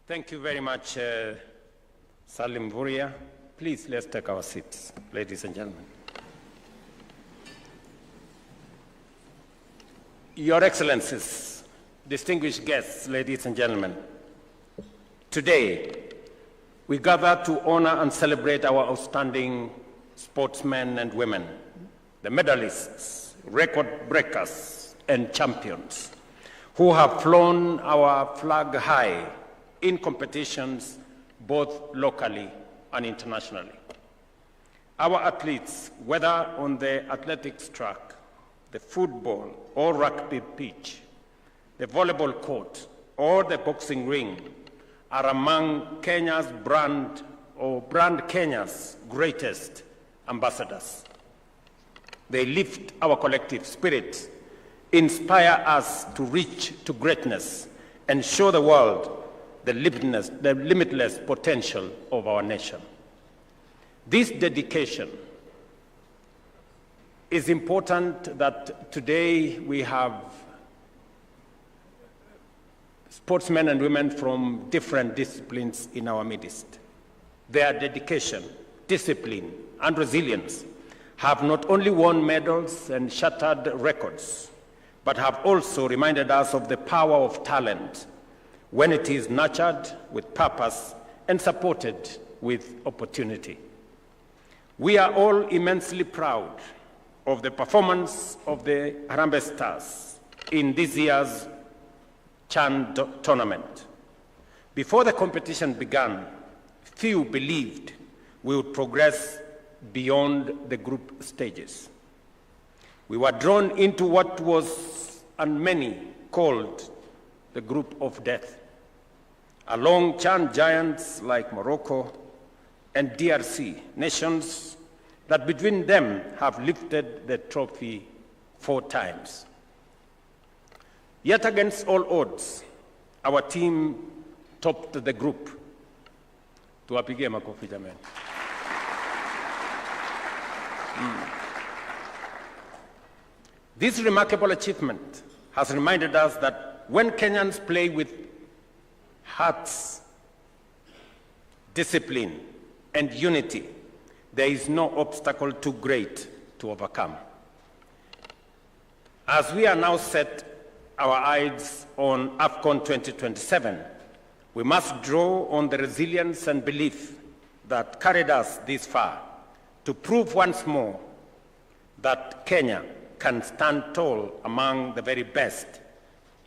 Thank you very much, Salim Vuria. Please, let's take our seats, ladies and gentlemen. Your Excellencies, distinguished guests, ladies and gentlemen, today we gather to honor and celebrate our outstanding sportsmen and women, the medalists, record breakers, and champions who have flown our flag high in competitions both locally and internationally. Our athletes, whether on the athletics track, the football or rugby pitch, the volleyball court, or the boxing ring, are among Kenya's brand Kenya's greatest ambassadors. They lift our collective spirit, inspire us to reach to greatness, and show the world the limitless potential of our nation. This dedication is important that today we have sportsmen and women from different disciplines in our midst. Their dedication, discipline, and resilience have not only won medals and shattered records, but have also reminded us of the power of talent when it is nurtured with purpose and supported with opportunity. We are all immensely proud of the performance of the Harambee Stars in this year's Chan tournament. Before the competition began, few believed we would progress beyond the group stages. We were drawn into what was, and many called, the group of death. Along Chan giants like Morocco and DRC, nations that between them have lifted the trophy 4 times. Yet against all odds, our team topped the group. Tuwapigie makofi jamani. This remarkable achievement has reminded us that when Kenyans play with hearts, discipline, and unity, there is no obstacle too great to overcome. As we are now set our eyes on AFCON 2027, we must draw on the resilience and belief that carried us this far to prove once more that Kenya can stand tall among the very best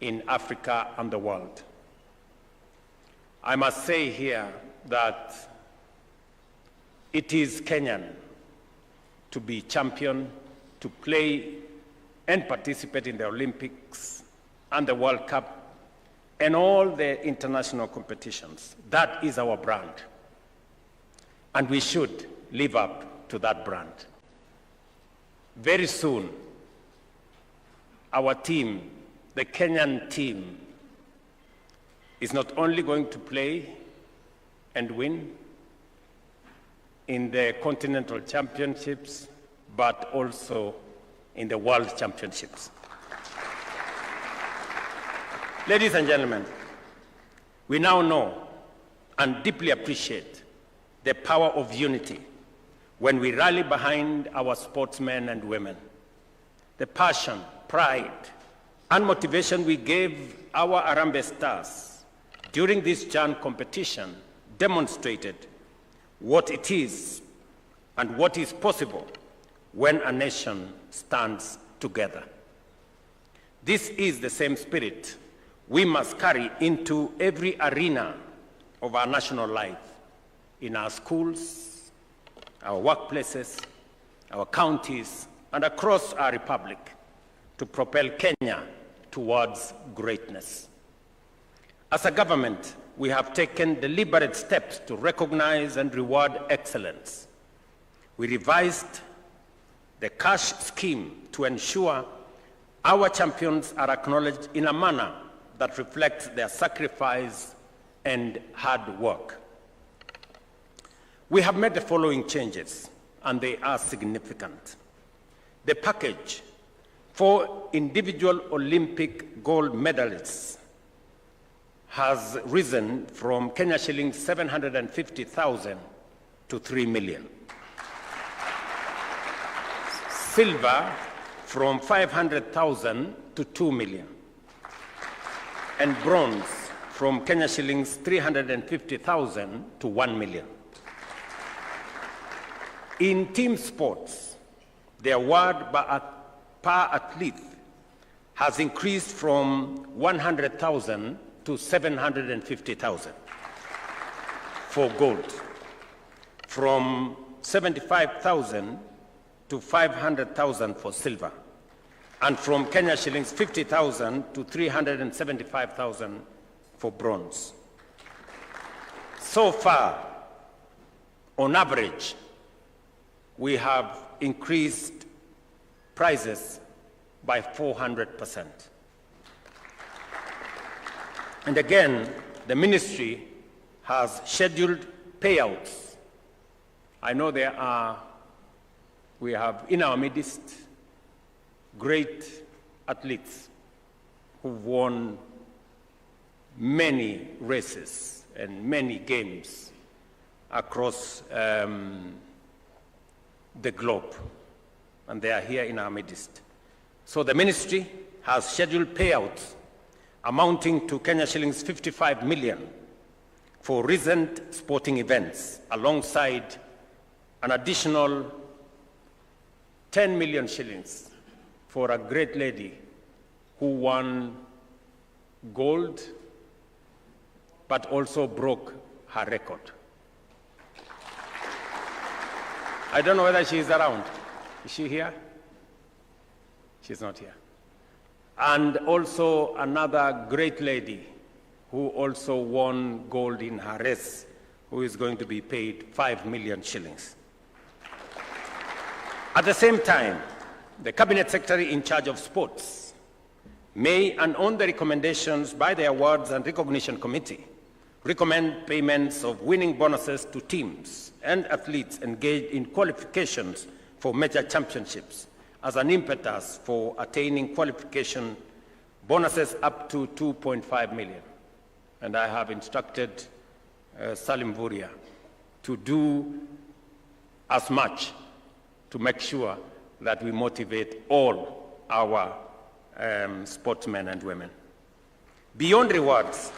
in Africa and the world. I must say here that it is Kenyan to be champion, to play and participate in the Olympics and the World Cup and all the international competitions. That is our brand. And we should live up to that brand. Very soon, our team, the Kenyan team, is not only going to play and win in the continental championships, but also in the world championships. Ladies and gentlemen, we now know and deeply appreciate the power of unity when we rally behind our sportsmen and women. The passion, pride, and motivation we gave our Harambee Stars during this Chan competition demonstrated what it is and what is possible when a nation stands together. This is the same spirit we must carry into every arena of our national life, in our schools, our workplaces, our counties, and across our republic, to propel Kenya towards greatness. As a government, we have taken deliberate steps to recognize and reward excellence. We revised the cash scheme to ensure our champions are acknowledged in a manner that reflects their sacrifice and hard work. We have made the following changes, and they are significant. The package for individual Olympic gold medalists has risen from Kenya shillings 750,000 to 3 million. Silver from 500,000 to 2 million. And bronze from Kenya shillings 350,000 to 1 million. In team sports, the award per athlete has increased from 100,000 to 750,000 for gold, from 75,000 to 500,000 for silver, and from Kenya shillings 50,000 to 375,000 for bronze. So far, on average, we have increased prices by 400%. And again, the ministry has scheduled payouts. I know we have in our midst great athletes who've won many races and many games across the globe, and they are here in our midst. So the ministry has scheduled payouts amounting to Kenya shillings 55 million for recent sporting events, alongside an additional 10 million shillings for a great lady who won gold but also broke her record. I don't know whether she is around. Is she here? She's not here. And also another great lady who also won gold in her race, who is going to be paid 5 million shillings. At the same time, the Cabinet Secretary in charge of sports may, and on the recommendations by the Awards and Recognition Committee, recommend payments of winning bonuses to teams and athletes engaged in qualifications for major championships as an impetus for attaining qualification bonuses up to 2.5 million. And I have instructed Salim Vuria to do as much to make sure that we motivate all our sportsmen and women. Beyond rewards,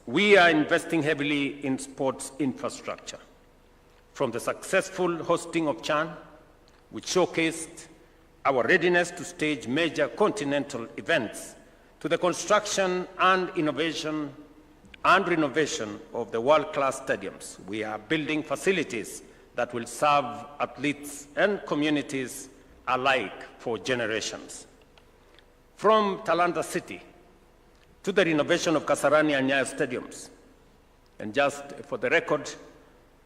we are investing heavily in sports infrastructure. From the successful hosting of CHAN, which showcased our readiness to stage major continental events, to the construction and innovation and renovation of the world-class stadiums, we are building facilities that will serve athletes and communities alike for generations. From Talanta City to the renovation of Kasarani and Nyayo stadiums. And just for the record,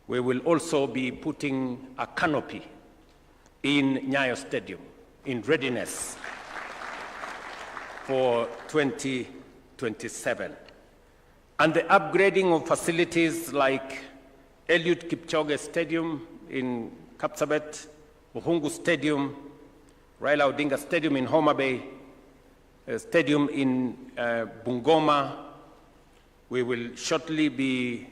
we will also be putting a canopy in Nyayo Stadium in readiness for 2027. And the upgrading of facilities like Eliud Kipchoge Stadium in Kapsabet, Uhungu Stadium, Raila Odinga Stadium in Homa Bay, a stadium in Bungoma. We will shortly be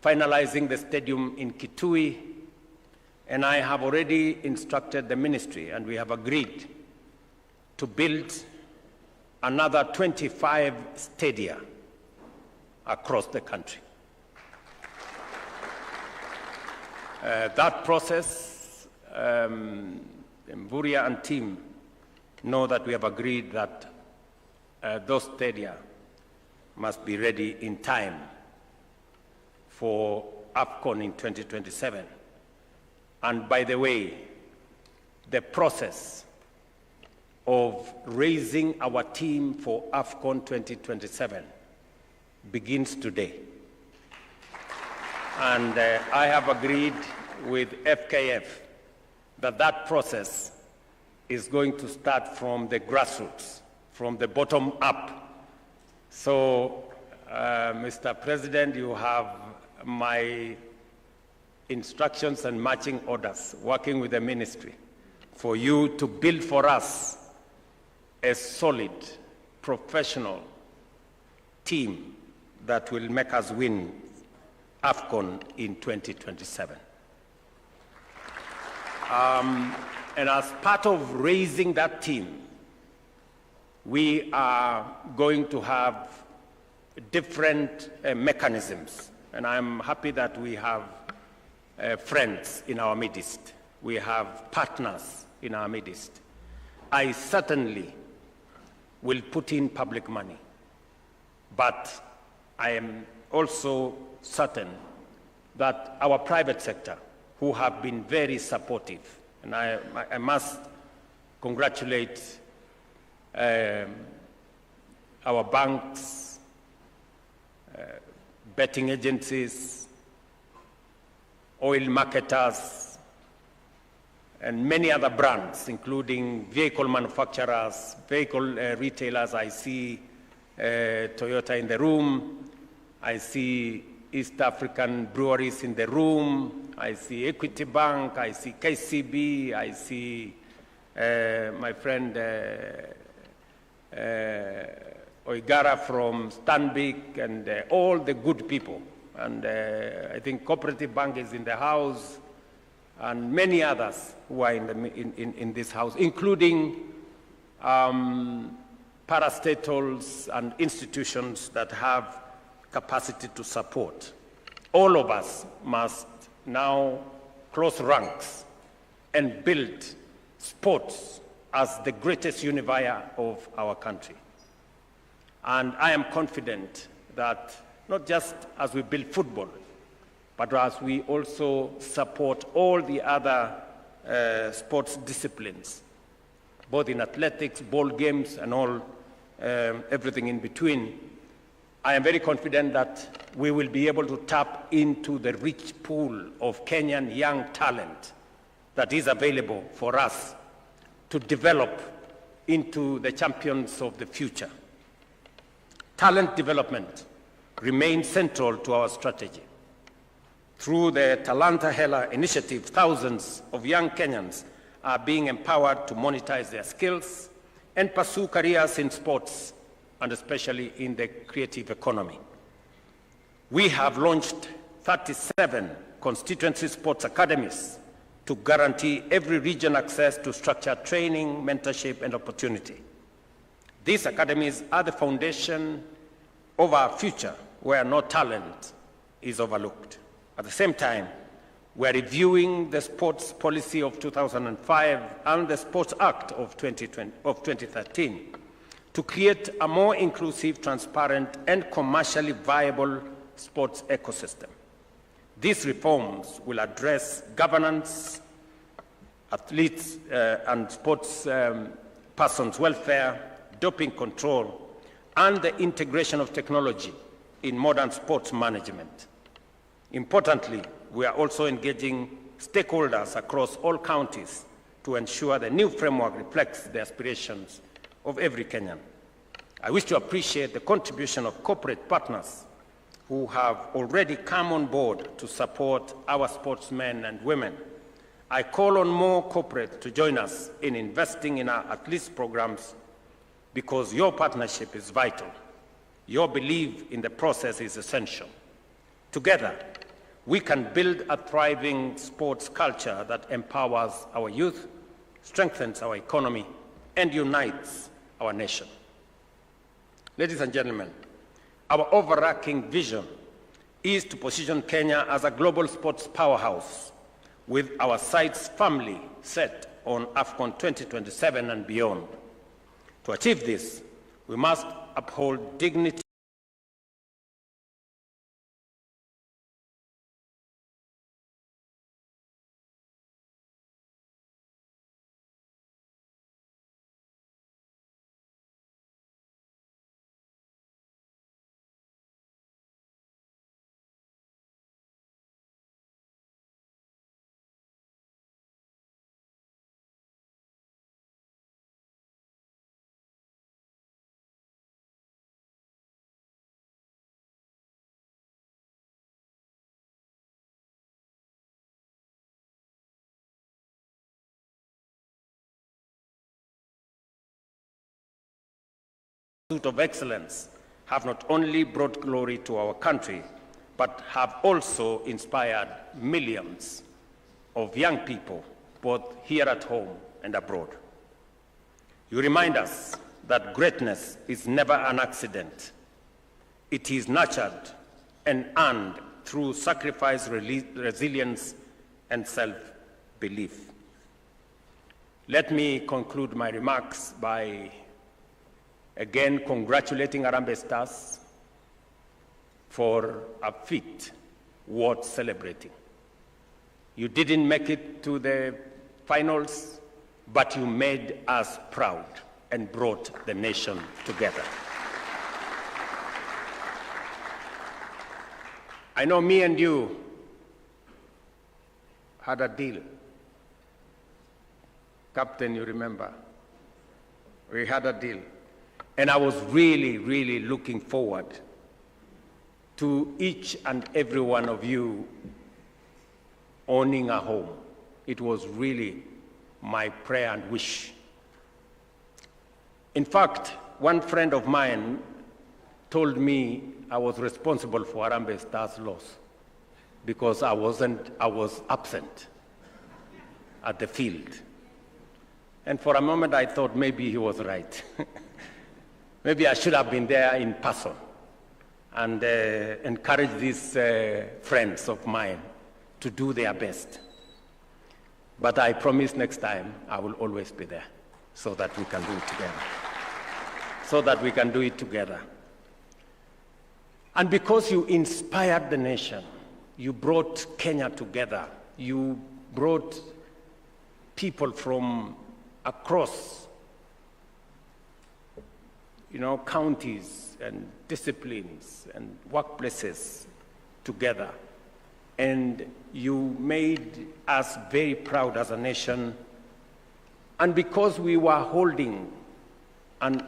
finalizing the stadium in Kitui, and I have already instructed the ministry, and we have agreed to build another 25 stadia across the country. That process, Mburia and team know that we have agreed that those stadia must be ready in time for AFCON in 2027. And by the way, the process of raising our team for AFCON 2027 begins today. And I have agreed with FKF that that process is going to start from the grassroots, from the bottom up. So, Mr. President, you have my instructions and marching orders, working with the ministry, for you to build for us a solid professional team that will make us win AFCON in 2027. And as part of raising that team, we are going to have different mechanisms. And I'm happy that we have friends in our midst. We have partners in our midst. I certainly will put in public money, but I am also certain that our private sector, who have been very supportive, and I must congratulate our banks, betting agencies, oil marketers, and many other brands, including vehicle manufacturers, vehicle retailers. I see Toyota in the room. I see East African breweries in the room. I see Equity Bank. I see KCB. I see my friend Oigara from Stanbic, and all the good people. And I think Cooperative Bank is in the house, and many others who are in this house, including parastatals and institutions that have capacity to support. All of us must now close ranks and build sports as the greatest unifier of our country. And I am confident that not just as we build football, but as we also support all the other sports disciplines, both in athletics, ball games, and all, everything in between, I am very confident that we will be able to tap into the rich pool of Kenyan young talent that is available for us to develop into the champions of the future. Talent development remains central to our strategy. Through the Talanta Hela initiative, thousands of young Kenyans are being empowered to monetize their skills and pursue careers in sports, and especially in the creative economy. We have launched 37 constituency sports academies to guarantee every region access to structured training, mentorship, and opportunity. These academies are the foundation of our future, where no talent is overlooked. At the same time, we are reviewing the sports policy of 2005 and the Sports Act of 2013 to create a more inclusive, transparent, and commercially viable sports ecosystem. These reforms will address governance, athletes and sports persons' welfare, doping control, and the integration of technology in modern sports management. Importantly, we are also engaging stakeholders across all counties to ensure the new framework reflects the aspirations of every Kenyan. I wish to appreciate the contribution of corporate partners who have already come on board to support our sportsmen and women. I call on more corporates to join us in investing in our athletes programs, because your partnership is vital. Your belief in the process is essential. Together, we can build a thriving sports culture that empowers our youth, strengthens our economy, and unites our nation. Ladies and gentlemen, our overarching vision is to position Kenya as a global sports powerhouse, with our sights firmly set on AFCON 2027 and beyond. To achieve this, we must uphold dignity pursuit of excellence have not only brought glory to our country, but have also inspired millions of young people, both here at home and abroad. You remind us that greatness is never an accident. It is nurtured and earned through sacrifice, resilience, and self-belief. Let me conclude my remarks by again congratulating Harambee Stars for a feat worth celebrating. You didn't make it to the finals, but you made us proud and brought the nation together. I know me and you had a deal. Captain, you remember? We had a deal. And I was really, really looking forward to each and every one of you owning a home. It was really my prayer and wish. In fact, one friend of mine told me I was responsible for Harambee Stars' loss because I was absent at the field. And for a moment I thought maybe he was right. Maybe I should have been there in person and encourage these friends of mine to do their best. But I promise next time I will always be there so that we can do it together. So that we can do it together. And because you inspired the nation, you brought Kenya together, you brought people from across, counties and disciplines and workplaces together. And you made us very proud as a nation. And because we were holding an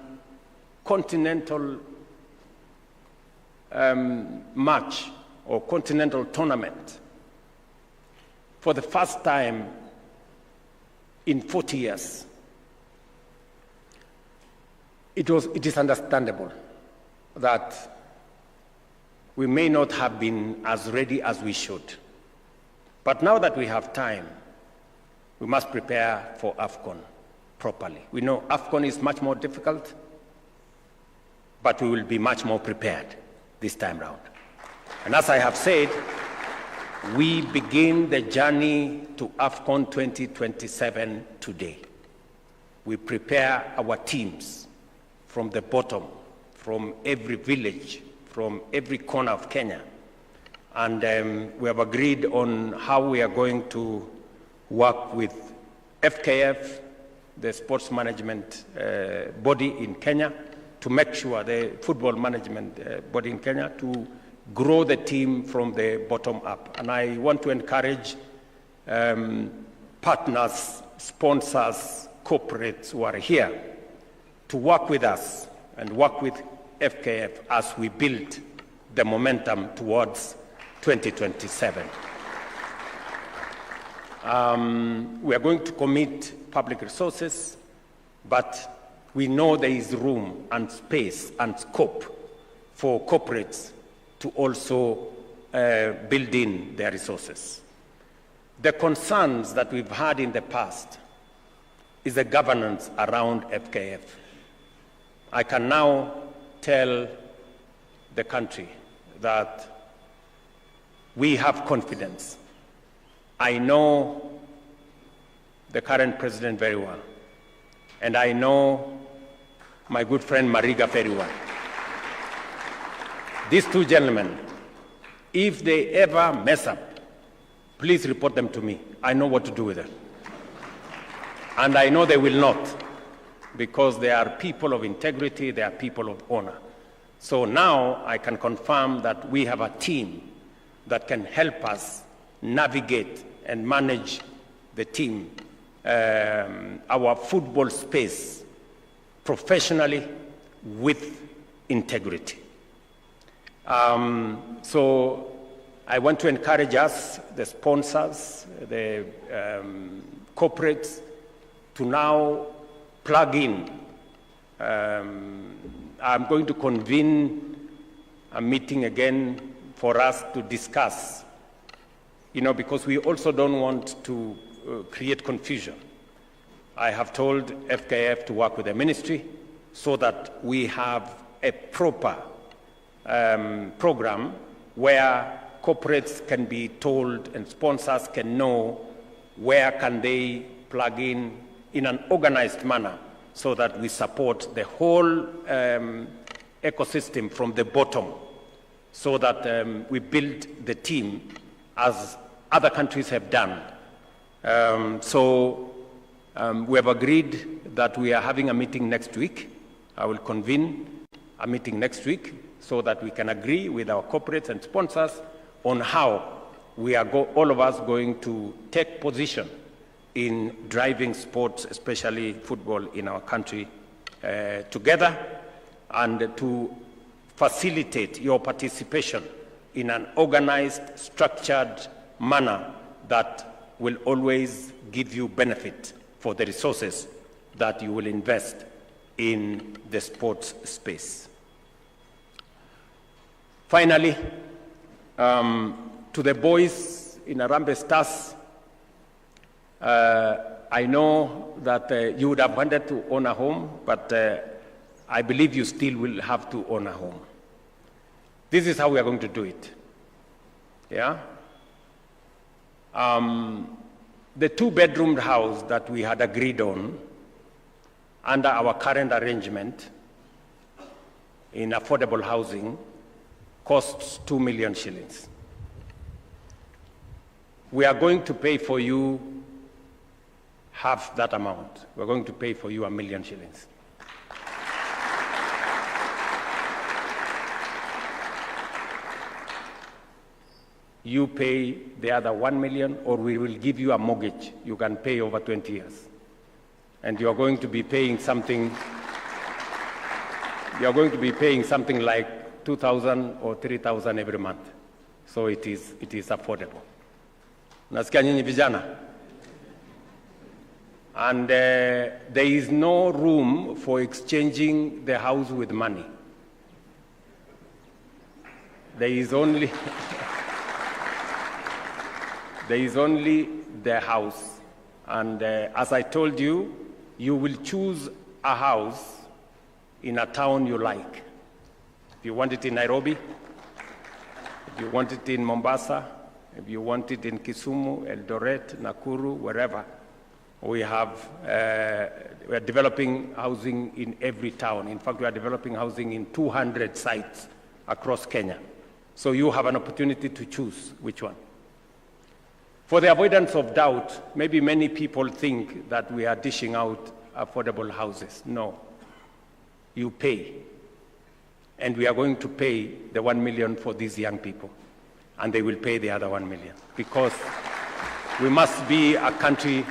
continental match or continental tournament for the first time in 40 years, it is understandable that we may not have been as ready as we should. But now that we have time, we must prepare for AFCON properly. We know AFCON is much more difficult, but we will be much more prepared this time round. And as I have said, we begin the journey to AFCON 2027 today. We prepare our teams from the bottom, from every village, from every corner of Kenya. And we have agreed on how we are going to work with FKF, the sports management body in Kenya, to make sure the football management body in Kenya to grow the team from the bottom up. And I want to encourage partners, sponsors, corporates who are here to work with us and work with FKF as we build the momentum towards 2027. We are going to commit public resources, but we know there is room and space and scope for corporates to also build in their resources. The concerns that we've had in the past is the governance around FKF. I can now tell the country that we have confidence. I know the current president very well, and I know my good friend Mariga very well. These two gentlemen, if they ever mess up, please report them to me. I know what to do with them. And I know they will not, because they are people of integrity, they are people of honor. So now I can confirm that we have a team that can help us navigate and manage the team, our football space, professionally with integrity. So I want to encourage us, the sponsors, the corporates, to now plug in I'm going to convene a meeting again for us to discuss, because we also don't want to create confusion. I have told FKF to work with the ministry so that we have a proper program where corporates can be told and sponsors can know where can they plug in an organized manner so that we support the whole ecosystem from the bottom so that we build the team as other countries have done. We have agreed that we are having a meeting next week. I will convene a meeting next week so that we can agree with our corporates and sponsors on how we are all of us going to take position in driving sports, especially football in our country, together, and to facilitate your participation in an organized, structured manner that will always give you benefit for the resources that you will invest in the sports space. Finally, to the boys in Harambee Stars, I know that you would have wanted to own a home, but I believe you still will have to own a home. This is how we are going to do it. Yeah? The two-bedroom house that we had agreed on under our current arrangement in affordable housing costs 2 million shillings. We are going to pay for you half that amount. We're going to pay for you 1 million shillings. You pay the other 1 million, or we will give you a mortgage you can pay over 20 years. And you're going to be paying something, like 2,000 or 3,000 every month. So it is affordable. Nasikia nyinyi vijana? And there is no room for exchanging the house with money. There is only the house. And as I told you, you will choose a house in a town you like. If you want it in Nairobi, if you want it in Mombasa, if you want it in Kisumu, Eldoret, Nakuru, wherever, we are developing housing in every town. In fact, we are developing housing in 200 sites across Kenya. So you have an opportunity to choose which one. For the avoidance of doubt, maybe many people think that we are dishing out affordable houses. No. You pay. And we are going to pay the 1 million for these young people. And they will pay the other 1 million. Because we must be a country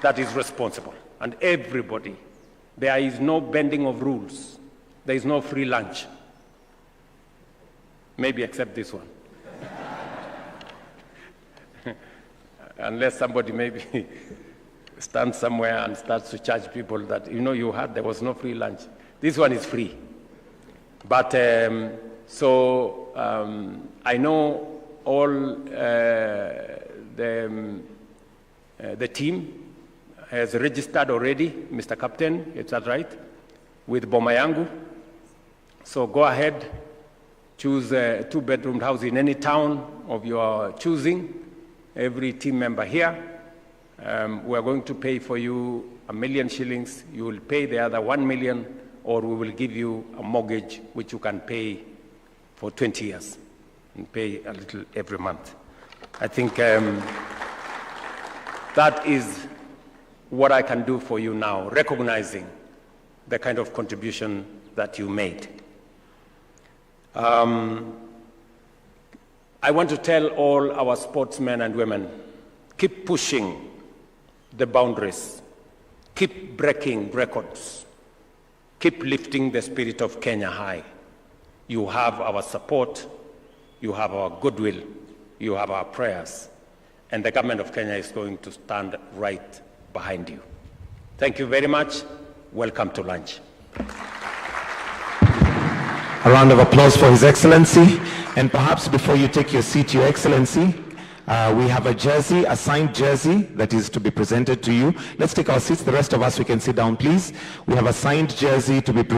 that is responsible. And everybody, there is no bending of rules. There is no free lunch. Maybe except this one. Unless somebody maybe stands somewhere and starts to charge people that, there was no free lunch. This one is free. But I know all the team has registered already, Mr. Captain, is that right, with Boma Yangu. So go ahead, choose a two-bedroom house in any town of your choosing. Every team member here, we are going to pay for you 1 million shillings. You will pay the other 1 million, or we will give you a mortgage which you can pay for 20 years and pay a little every month. I think that is what I can do for you now, recognizing the kind of contribution that you made. I want to tell all our sportsmen and women, keep pushing the boundaries, keep breaking records, keep lifting the spirit of Kenya high. You have our support, you have our goodwill, you have our prayers, and the government of Kenya is going to stand right behind you. Thank you very much. Welcome to lunch. A round of applause for His Excellency. And perhaps before you take your seat, Your Excellency, we have a jersey, a signed jersey that is to be presented to you. Let's take our seats. The rest of us, we can sit down, please. We have a signed jersey to be presented.